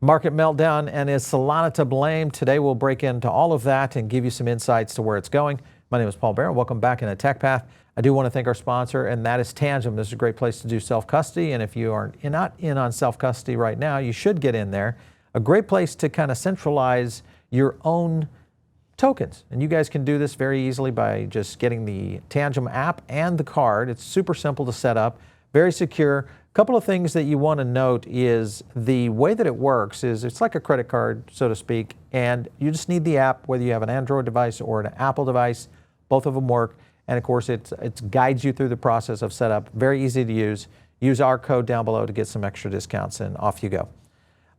Market meltdown, and is Solana to blame? Today we'll break into all of that and give you some insights to where it's going. My name is Paul Barron. Welcome back in a Tech Path. I do want to thank our sponsor, and that is Tangem. This is a great place to do self-custody, and if you are not in on self-custody right now, you should get in there. A great place to kind of centralize your own tokens. And you guys can do this very easily by just getting the Tangem app and the card. It's super simple to set up, very secure. A couple of things that you want to note is the way that it works is it's like a credit card, so to speak, and you just need the app, whether you have an Android device or an Apple device. Both of them work. And of course, it guides you through the process of setup. Very easy to use. Use our code down below to get some extra discounts, and off you go.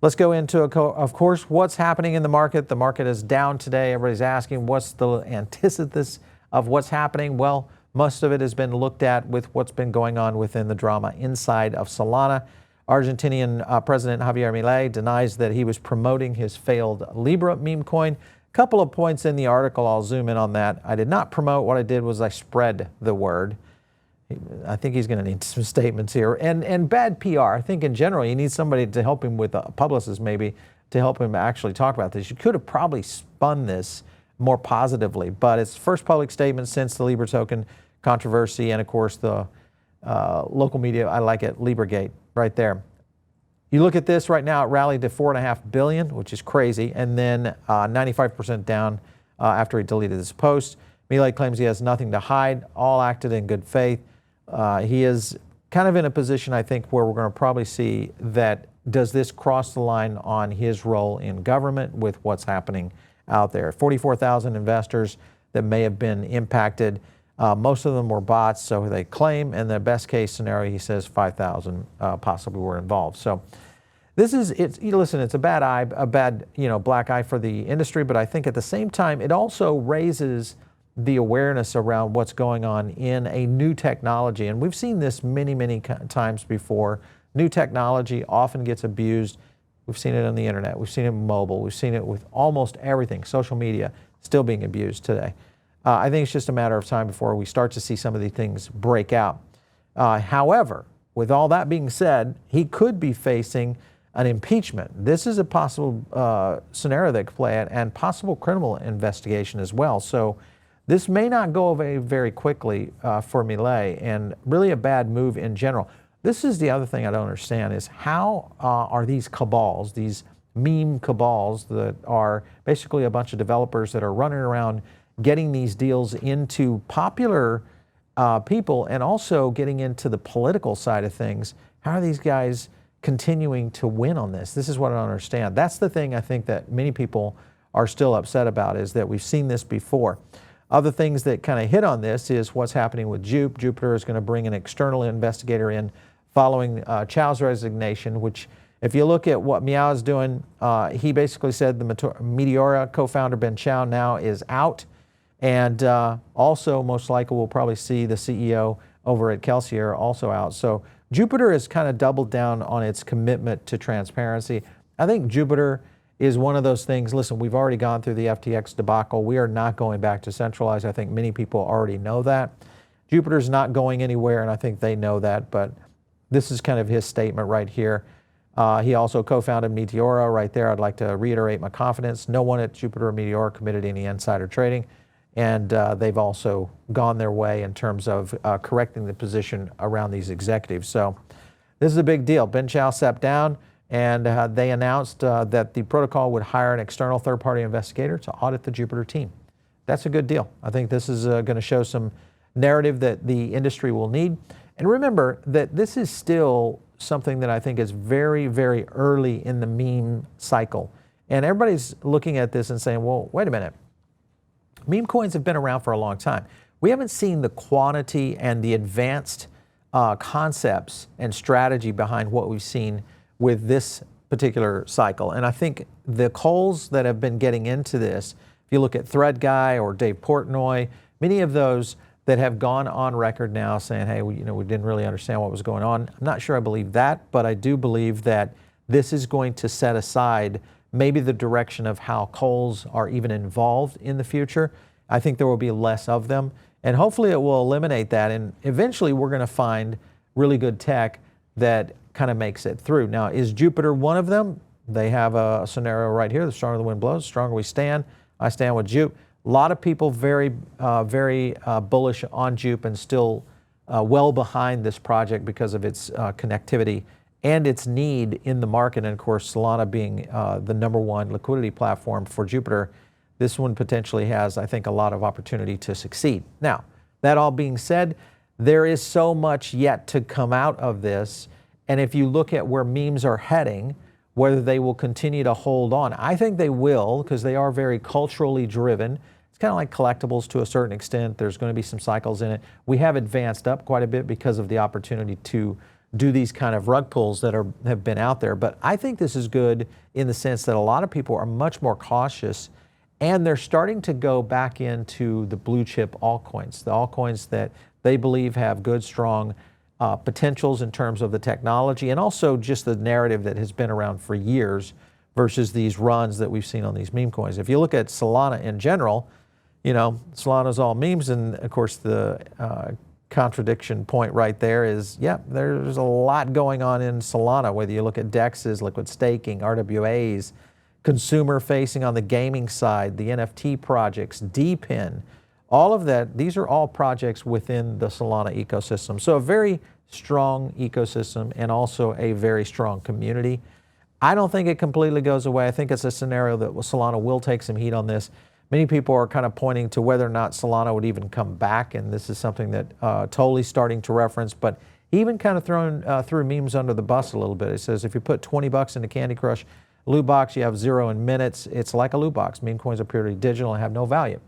Let's go into, of course, what's happening in the market. The market is down today. Everybody's asking what's the antithesis of what's happening. Well, most of it has been looked at with what's been going on within the drama inside of Solana. Argentinian President Javier Milei denies that he was promoting his failed LIBRA meme coin. Couple of points in the article, I'll zoom in on that. I did not promote. What I did was I spread the word. I think he's going to need some statements here. And bad PR. I think in general, you need somebody to help him with a publicist maybe to help him actually talk about this. You could have probably spun this more positively, but it's first public statement since the Libra token controversy, and of course the local media, I like it, LibraGate, right there. You look at this right now, it rallied to 4.5 billion, which is crazy, and then 95% down after he deleted this post. Milei claims he has nothing to hide, all acted in good faith. He is kind of in a position, I think, where we're going to probably see that does this cross the line on his role in government with what's happening out there. 44,000 investors that may have been impacted. Most of them were bots, so they claim, and the best case scenario, he says 5,000 possibly were involved. So this is, listen, it's a bad eye, a bad, black eye for the industry, but I think at the same time, it also raises the awareness around what's going on in a new technology. And we've seen this many, many times before. New technology often gets abused. We've seen it on the internet. We've seen it mobile. We've seen it with almost everything. Social media still being abused today. I think it's just a matter of time before we start to see some of these things break out. However, with all that being said, he could be facing an impeachment. This is a possible scenario that could play out, and possible criminal investigation as well. So this may not go away very quickly for Milei, and really a bad move in general. This is the other thing I don't understand is how are these cabals, these meme cabals that are basically a bunch of developers that are running around getting these deals into popular people and also getting into the political side of things. How are these guys continuing to win on this? This is what I don't understand. That's the thing I think that many people are still upset about, is that we've seen this before. Other things that kind of hit on this is what's happening with JUP. Jupiter is going to bring an external investigator in following Chow's resignation, which if you look at what Meow is doing, he basically said the Meteora co-founder Ben Chow now is out. And also, most likely, we'll probably see the CEO over at Kelsier also out. So Jupiter has kind of doubled down on its commitment to transparency. I think Jupiter is one of those things. Listen, we've already gone through the FTX debacle. We are not going back to centralized. I think many people already know that. Jupiter's not going anywhere, and I think they know that. But this is kind of his statement right here. He also co-founded Meteora right there. I'd like to reiterate my confidence. No one at Jupiter or Meteora committed any insider trading. And they've also gone their way in terms of correcting the position around these executives. So this is a big deal. Ben Chow stepped down, and they announced that the protocol would hire an external third-party investigator to audit the Jupiter team. That's a good deal. I think this is going to show some narrative that the industry will need. And remember that this is still something that I think is very, very early in the meme cycle. And everybody's looking at this and saying, well, wait a minute. Meme coins have been around for a long time. We haven't seen the quantity and the advanced concepts and strategy behind what we've seen with this particular cycle. And I think the KOLs that have been getting into this, if you look at Thread Guy or Dave Portnoy, many of those that have gone on record now saying, hey, we didn't really understand what was going on. I'm not sure I believe that, but I do believe that this is going to set aside maybe the direction of how KOLs are even involved in the future. I think there will be less of them, and hopefully it will eliminate that, and eventually we're going to find really good tech that kind of makes it through. Now, is Jupiter one of them? They have a scenario right here: the stronger the wind blows, the stronger we stand. I stand with JUP. A lot of people very bullish on JUP and still well behind this project because of its connectivity and its need in the market. And of course, Solana being the #1 liquidity platform for Jupiter, this one potentially has, I think, a lot of opportunity to succeed. Now, that all being said, there is so much yet to come out of this. And if you look at where memes are heading, whether they will continue to hold on, I think they will, because they are very culturally driven. It's kind of like collectibles to a certain extent. There's going to be some cycles in it. We have advanced up quite a bit because of the opportunity to do these kind of rug pulls that have been out there. But I think this is good in the sense that a lot of people are much more cautious, and they're starting to go back into the blue chip altcoins, the altcoins that they believe have good, strong potentials in terms of the technology and also just the narrative that has been around for years versus these runs that we've seen on these meme coins. If you look at Solana in general, you know, Solana's all memes, and of course the contradiction point right there is, yeah, there's a lot going on in Solana, whether you look at DEXs, liquid staking, RWAs, consumer facing on the gaming side, the NFT projects, DPIN, all of that. These are all projects within the Solana ecosystem. So a very strong ecosystem and also a very strong community. I don't think it completely goes away. I think it's a scenario that Solana will take some heat on this. Many people are kind of pointing to whether or not Solana would even come back, and this is something that Toly's starting to reference, but he even kind of threw memes under the bus a little bit. It says if you put 20 bucks into Candy Crush loot box, you have 0 in minutes. It's like a loot box. Meme coins are purely digital and have no value.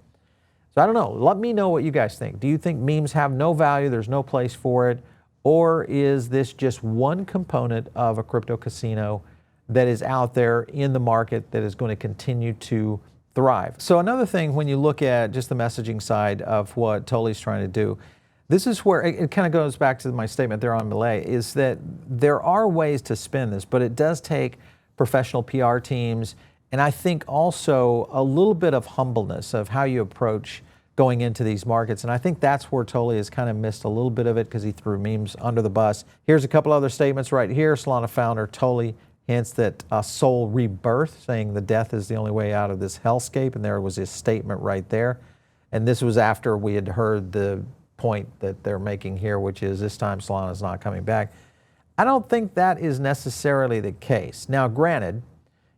So I don't know. Let me know what you guys think. Do you think memes have no value, there's no place for it, or is this just one component of a crypto casino that is out there in the market that is going to continue to thrive? So another thing, when you look at just the messaging side of what Toly's trying to do, this is where it kind of goes back to my statement there on Milei, is that there are ways to spin this, but it does take professional PR teams, and I think also a little bit of humbleness of how you approach going into these markets. And I think that's where Toly has kind of missed a little bit of it because he threw memes under the bus. Here's a couple other statements right here. Solana founder Toly hints that SOL rebirth, saying the death is the only way out of this hellscape. And there was his statement right there. And this was after we had heard the point that they're making here, which is this time Solana is not coming back. I don't think that is necessarily the case. Now, granted,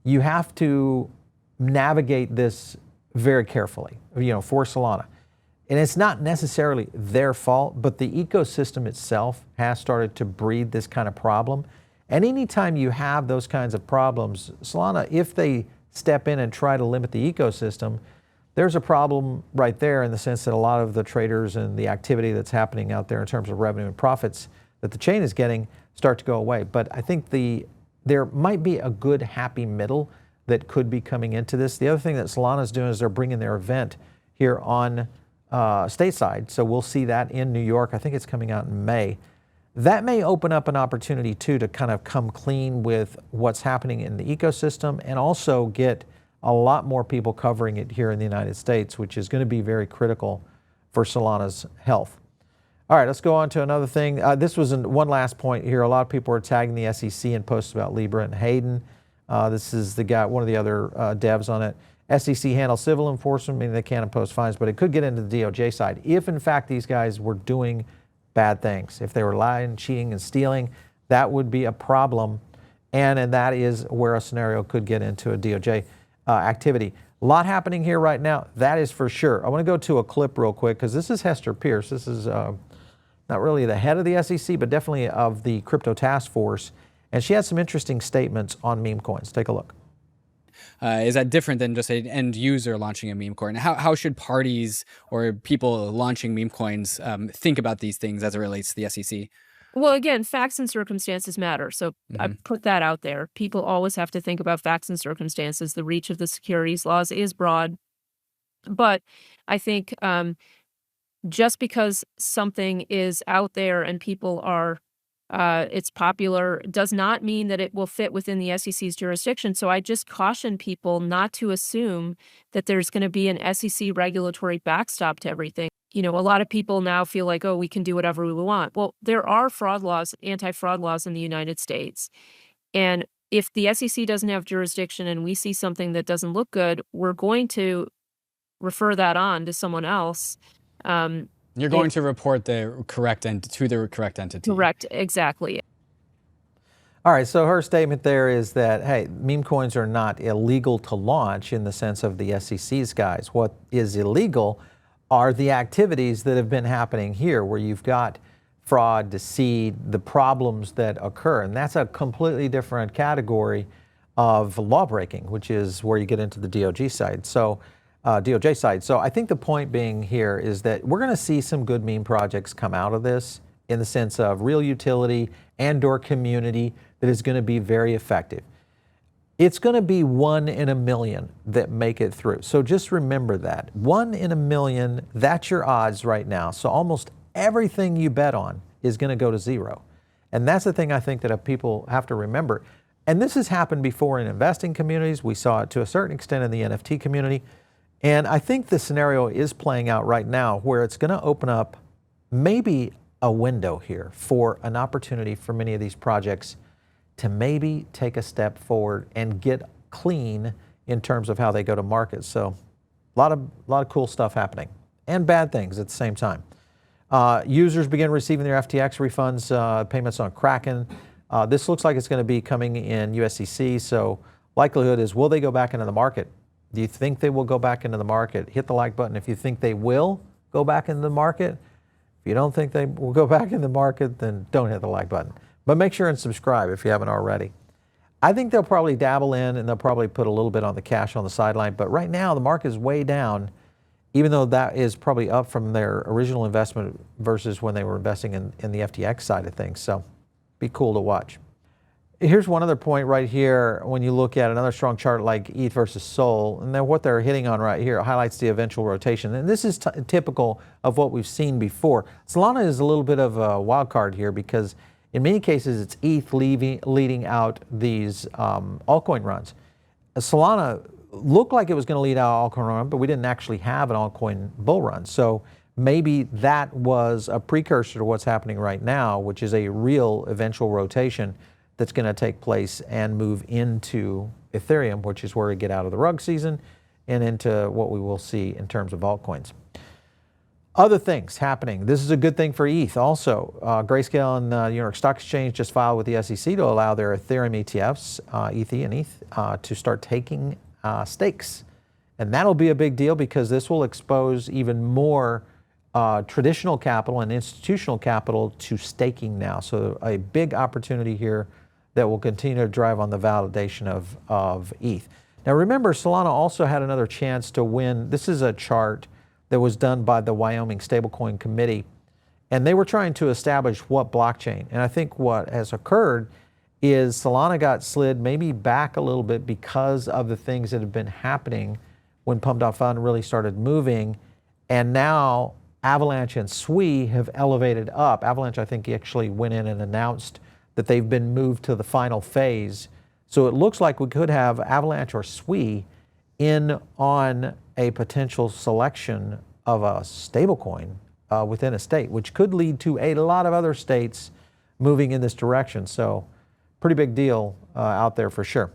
you have to navigate this very carefully, you know, for Solana. And it's not necessarily their fault, but the ecosystem itself has started to breed this kind of problem. And anytime you have those kinds of problems, Solana, if they step in and try to limit the ecosystem, there's a problem right there in the sense that a lot of the traders and the activity that's happening out there in terms of revenue and profits that the chain is getting start to go away. But I think there might be a good happy middle that could be coming into this. The other thing that Solana is doing is they're bringing their event here on stateside. So we'll see that in New York. I think it's coming out in May. That may open up an opportunity too to kind of come clean with what's happening in the ecosystem and also get a lot more people covering it here in the United States, which is going to be very critical for Solana's health. All right, let's go on to another thing. This was one last point here. A lot of people are tagging the SEC in posts about LIBRA and Hayden. This is the guy, one of the other devs on it. SEC handles civil enforcement, meaning they can't impose fines, but it could get into the DOJ side if, in fact, these guys were doing bad things. If they were lying, cheating, and stealing, that would be a problem, and that is where a scenario could get into a DOJ activity. A lot happening here right now, that is for sure. I want to go to a clip real quick because this is Hester Pierce. This is not really the head of the SEC, but definitely of the crypto task force. And she had some interesting statements on meme coins. Take a look. Is that different than just an end user launching a meme coin? How should parties or people launching meme coins think about these things as it relates to the SEC? Well, again, facts and circumstances matter. So I put that out there. People always have to think about facts and circumstances. The reach of the securities laws is broad. But I think just because something is out there and people are it's popular does not mean that it will fit within the SEC's jurisdiction. So I just caution people not to assume that there's going to be an SEC regulatory backstop to everything. You know, a lot of people now feel like, oh, we can do whatever we want. Well, there are fraud laws, anti-fraud laws in the United States. And if the SEC doesn't have jurisdiction and we see something that doesn't look good, we're going to refer that on to someone else. You're going to report the correct to the correct entity. Correct, exactly. All right, so her statement there is that, hey, meme coins are not illegal to launch in the sense of the SEC's guys. What is illegal are the activities that have been happening here, where you've got fraud, deceit, the problems that occur. And that's a completely different category of law breaking, which is where you get into the DOJ side. So I think the point being here is that we're going to see some good meme projects come out of this in the sense of real utility and/or community that is going to be very effective. It's going to be 1 in a million that make it through. So just remember that. 1 in a million, that's your odds right now. So almost everything you bet on is going to go to zero. And that's the thing I think that people have to remember. And this has happened before in investing communities. We saw it to a certain extent in the NFT community. And I think the scenario is playing out right now where it's going to open up maybe a window here for an opportunity for many of these projects to maybe take a step forward and get clean in terms of how they go to market. So a lot of cool stuff happening and bad things at the same time. Users begin receiving their FTX refunds, payments on Kraken. This looks like it's going to be coming in USDC. So likelihood is, will they go back into the market? Do you think they will go back into the market? Hit the like button if you think they will go back into the market. If you don't think they will go back in the market, then don't hit the like button. But make sure and subscribe if you haven't already. I think they'll probably dabble in and they'll probably put a little bit on the cash on the sideline. But right now the market is way down, even though that is probably up from their original investment versus when they were investing in the FTX side of things. So be cool to watch. Here's one other point right here. When you look at another strong chart like ETH versus SOL, and then what they're hitting on right here highlights the eventual rotation. And this is typical of what we've seen before. Solana is a little bit of a wild card here because in many cases it's ETH leading out these altcoin runs. Solana looked like it was going to lead out altcoin run, but we didn't actually have an altcoin bull run. So maybe that was a precursor to what's happening right now, which is a real eventual rotation that's going to take place and move into Ethereum, which is where we get out of the rug season and into what we will see in terms of altcoins. Other things happening. This is a good thing for ETH also. Grayscale and New York Stock Exchange just filed with the SEC to allow their Ethereum ETFs, ETH and ETH, to start taking stakes. And that'll be a big deal because this will expose even more traditional capital and institutional capital to staking now. So a big opportunity here that will continue to drive on the validation of ETH. Now remember, Solana also had another chance to win. This is a chart that was done by the Wyoming Stablecoin Committee, and they were trying to establish what blockchain. And I think what has occurred is Solana got slid maybe back a little bit because of the things that have been happening when Pump.Fund really started moving. And now Avalanche and SWI have elevated up. Avalanche, I think, actually went in and announced that they've been moved to the final phase. So it looks like we could have Avalanche or SWI in on a potential selection of a stablecoin within a state, which could lead to a lot of other states moving in this direction. So pretty big deal out there for sure.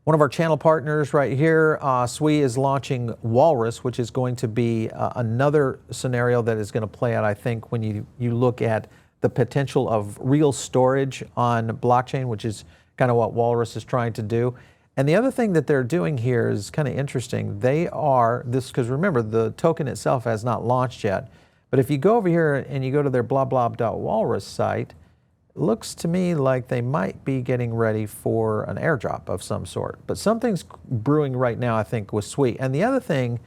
One of our channel partners right here, SWI, is launching Walrus, which is going to be another scenario that is going to play out, I think, when you look at the potential of real storage on blockchain, which is kind of what Walrus is trying to do. And the other thing that they're doing here is kind of interesting. They are, because remember, the token itself has not launched yet. But if you go over here and you go to their blah.walrus site, it looks to me like they might be getting ready for an airdrop of some sort. But something's brewing right now, I think, with SWI. And the other thing,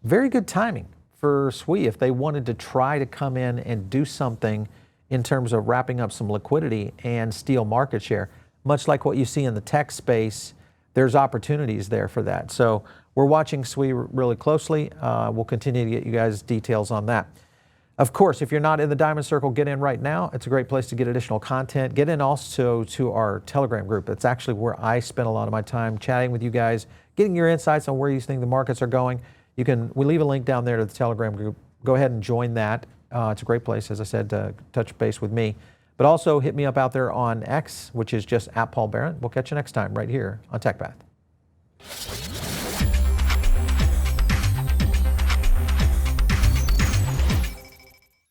very good timing for SWI if they wanted to try to come in and do something in terms of wrapping up some liquidity and steal market share. Much like what you see in the tech space, there's opportunities there for that. So we're watching SWI really closely. We'll continue to get you guys details on that. Of course, if you're not in the Diamond Circle, get in right now. It's a great place to get additional content. Get in also to our Telegram group. That's actually where I spend a lot of my time chatting with you guys, getting your insights on where you think the markets are going. We leave a link down there to the Telegram group. Go ahead and join that. It's a great place, as I said, to touch base with me. But also hit me up out there on X, which is just @PaulBarron. We'll catch you next time right here on TechPath.